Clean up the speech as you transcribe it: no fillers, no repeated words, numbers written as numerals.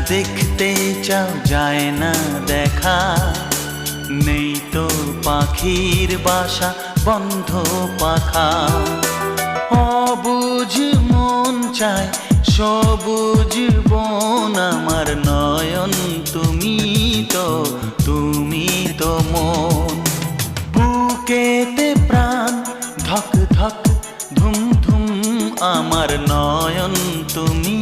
দেখতে চাও যায় না দেখা, নেই তো পাখির বাসা বন্ধ পাখা। অবুঝ মন চায় সবুজ বন, আমার নয়ন তুমি তো মন। বুকেতে প্রাণ ধক ধক ধুম ধুম, আমার নয়ন তুমি